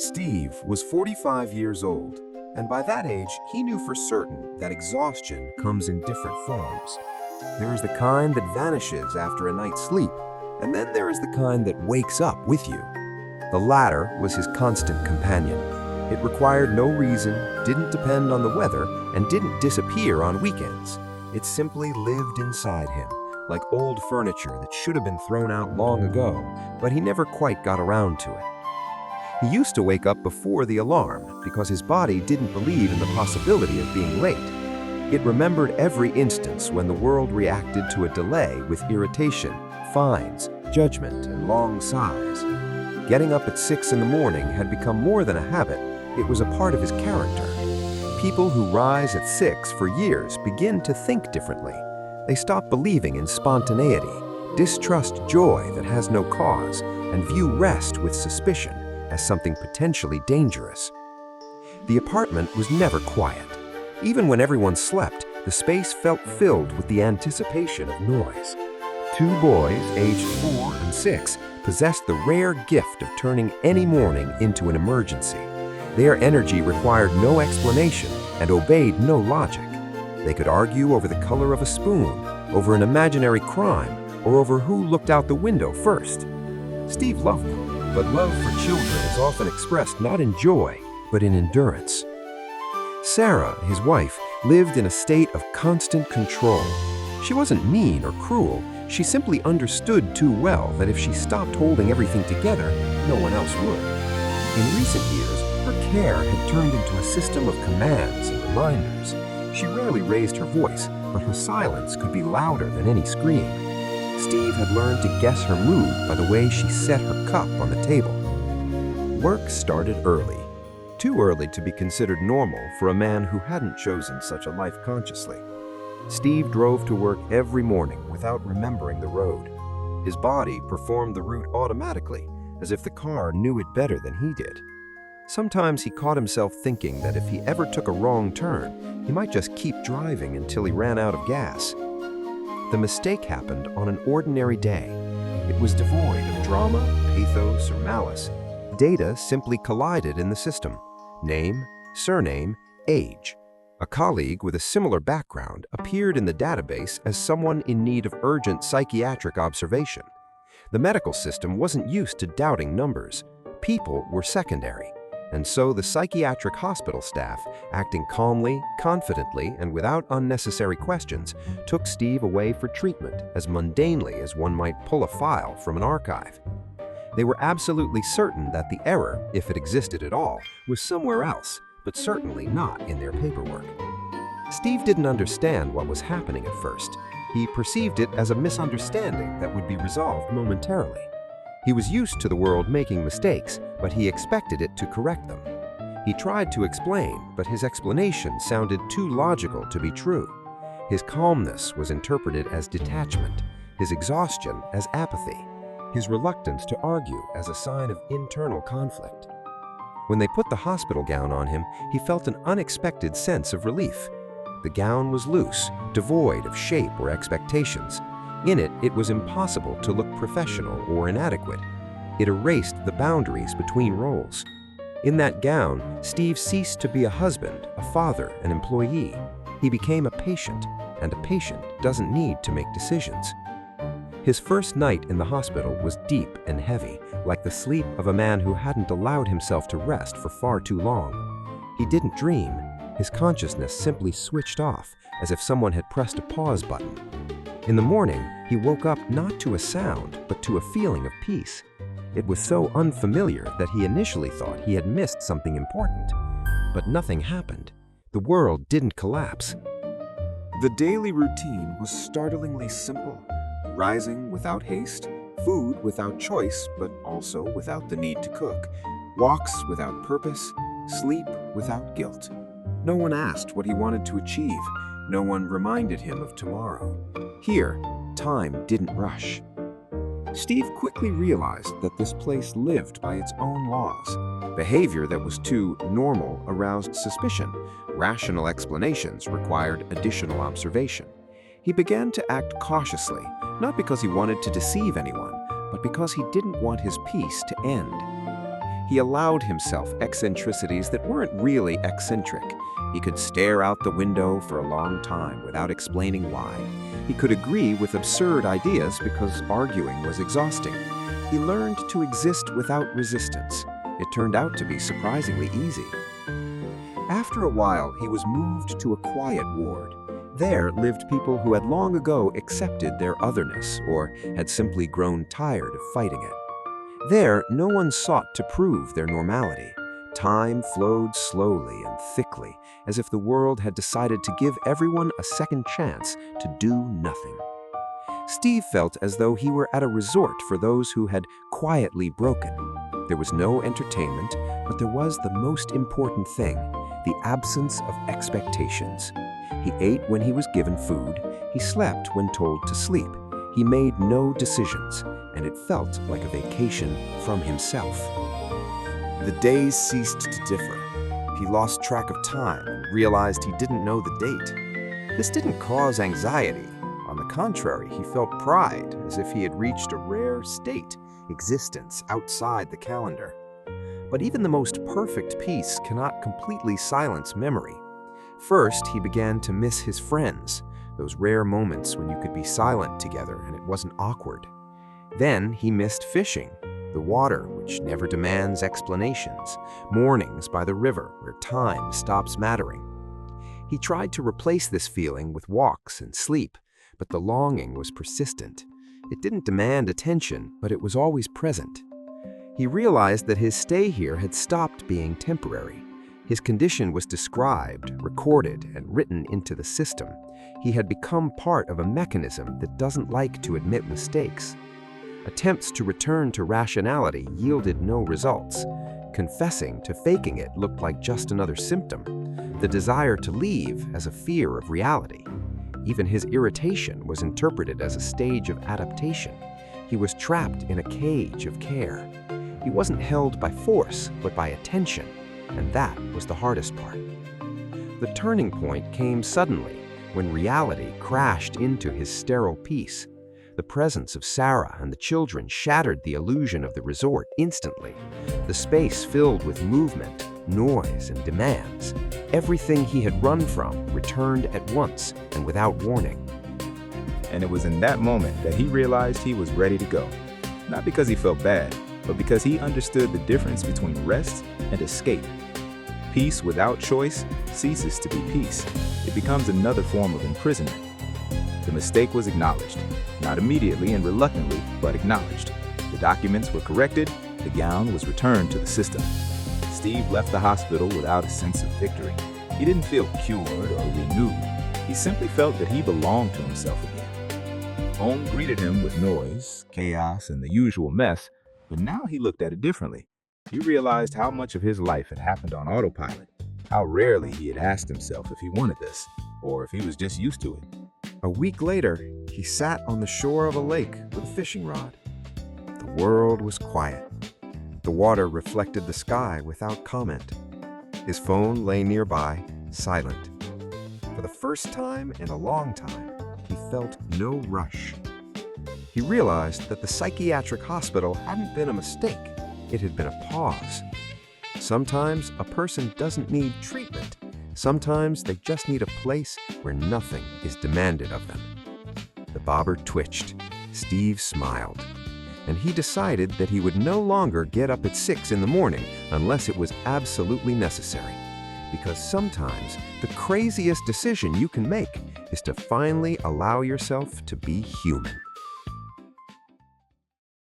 Steve was 45 years old, and by that age, he knew for certain that exhaustion comes in different forms. There is the kind that vanishes after a night's sleep, and then there is the kind that wakes up with you. The latter was his constant companion. It required no reason, didn't depend on the weather, and didn't disappear on weekends. It simply lived inside him, like old furniture that should have been thrown out long ago, but he never quite got around to it. He used to wake up before the alarm because his body didn't believe in the possibility of being late. It remembered every instance when the world reacted to a delay with irritation, fines, judgment, and long sighs. Getting up at 6 in the morning had become more than a habit, it was a part of his character. People who rise at 6 for years begin to think differently. They stop believing in spontaneity, distrust joy that has no cause, and view rest with suspicion as something potentially dangerous. The apartment was never quiet. Even when everyone slept, the space felt filled with the anticipation of noise. Two boys, aged 4 and 6, possessed the rare gift of turning any morning into an emergency. Their energy required no explanation and obeyed no logic. They could argue over the color of a spoon, over an imaginary crime, or over who looked out the window first. Steve loved them, but love for children is often expressed not in joy, but in endurance. Sarah, his wife, lived in a state of constant control. She wasn't mean or cruel. She simply understood too well that if she stopped holding everything together, no one else would. In recent years, her care had turned into a system of commands and reminders. She rarely raised her voice, but her silence could be louder than any scream. Steve had learned to guess her mood by the way she set her cup on the table. Work started early. Too early to be considered normal for a man who hadn't chosen such a life consciously. Steve drove to work every morning without remembering the road. His body performed the route automatically, as if the car knew it better than he did. Sometimes he caught himself thinking that if he ever took a wrong turn, he might just keep driving until he ran out of gas. The mistake happened on an ordinary day. It was devoid of drama, pathos, or malice. Data simply collided in the system. Name, surname, age. A colleague with a similar background appeared in the database as someone in need of urgent psychiatric observation. The medical system wasn't used to doubting numbers. People were secondary. And so the psychiatric hospital staff, acting calmly, confidently, and without unnecessary questions, took Steve away for treatment as mundanely as one might pull a file from an archive. They were absolutely certain that the error, if it existed at all, was somewhere else, but certainly not in their paperwork. Steve didn't understand what was happening at first. He perceived it as a misunderstanding that would be resolved momentarily. He was used to the world making mistakes, but he expected it to correct them. He tried to explain, but his explanation sounded too logical to be true. His calmness was interpreted as detachment, his exhaustion as apathy, his reluctance to argue as a sign of internal conflict. When they put the hospital gown on him, he felt an unexpected sense of relief. The gown was loose, devoid of shape or expectations. In it, it was impossible to look professional or inadequate. It erased the boundaries between roles. In that gown, Steve ceased to be a husband, a father, an employee. He became a patient, and a patient doesn't need to make decisions. His first night in the hospital was deep and heavy, like the sleep of a man who hadn't allowed himself to rest for far too long. He didn't dream. His consciousness simply switched off, as if someone had pressed a pause button. In the morning, he woke up not to a sound, but to a feeling of peace. It was so unfamiliar that he initially thought he had missed something important. But nothing happened. The world didn't collapse. The daily routine was startlingly simple. Rising without haste, food without choice, but also without the need to cook, walks without purpose, sleep without guilt. No one asked what he wanted to achieve. No one reminded him of tomorrow. Here, time didn't rush. Steve quickly realized that this place lived by its own laws. Behavior that was too normal aroused suspicion. Rational explanations required additional observation. He began to act cautiously, not because he wanted to deceive anyone, but because he didn't want his peace to end. He allowed himself eccentricities that weren't really eccentric. He could stare out the window for a long time without explaining why. He could agree with absurd ideas because arguing was exhausting. He learned to exist without resistance. It turned out to be surprisingly easy. After a while, he was moved to a quiet ward. There lived people who had long ago accepted their otherness or had simply grown tired of fighting it. There, no one sought to prove their normality. Time flowed slowly and thickly, as if the world had decided to give everyone a second chance to do nothing. Steve felt as though he were at a resort for those who had quietly broken. There was no entertainment, but there was the most important thing, the absence of expectations. He ate when he was given food, he slept when told to sleep. He made no decisions, and it felt like a vacation from himself. The days ceased to differ. He lost track of time and realized he didn't know the date. This didn't cause anxiety. On the contrary, he felt pride, as if he had reached a rare state, existence outside the calendar. But even the most perfect peace cannot completely silence memory. First, he began to miss his friends, those rare moments when you could be silent together and it wasn't awkward. Then he missed fishing, the water which never demands explanations, mornings by the river where time stops mattering. He tried to replace this feeling with walks and sleep, but the longing was persistent. It didn't demand attention, but it was always present. He realized that his stay here had stopped being temporary. His condition was described, recorded, and written into the system. He had become part of a mechanism that doesn't like to admit mistakes. Attempts to return to rationality yielded no results. Confessing to faking it looked like just another symptom. The desire to leave as a fear of reality. Even his irritation was interpreted as a stage of adaptation. He was trapped in a cage of care. He wasn't held by force, but by attention, and that was the hardest part. The turning point came suddenly, when reality crashed into his sterile peace. The presence of Sarah and the children shattered the illusion of the resort instantly. The space filled with movement, noise, and demands. Everything he had run from returned at once and without warning. And it was in that moment that he realized he was ready to go. Not because he felt bad, but because he understood the difference between rest and escape. Peace without choice ceases to be peace. It becomes another form of imprisonment. The mistake was acknowledged, not immediately and reluctantly, but acknowledged. The documents were corrected, the gown was returned to the system. Steve left the hospital without a sense of victory. He didn't feel cured or renewed. He simply felt that he belonged to himself again. Home greeted him with noise, chaos, and the usual mess, but now he looked at it differently. He realized how much of his life had happened on autopilot, how rarely he had asked himself if he wanted this, or if he was just used to it. A week later, he sat on the shore of a lake with a fishing rod. The world was quiet. The water reflected the sky without comment. His phone lay nearby, silent. For the first time in a long time, he felt no rush. He realized that the psychiatric hospital hadn't been a mistake. It had been a pause. Sometimes a person doesn't need treatment. Sometimes they just need a place where nothing is demanded of them. The bobber twitched. Steve smiled. And he decided that he would no longer get up at 6 in the morning unless it was absolutely necessary. Because sometimes the craziest decision you can make is to finally allow yourself to be human.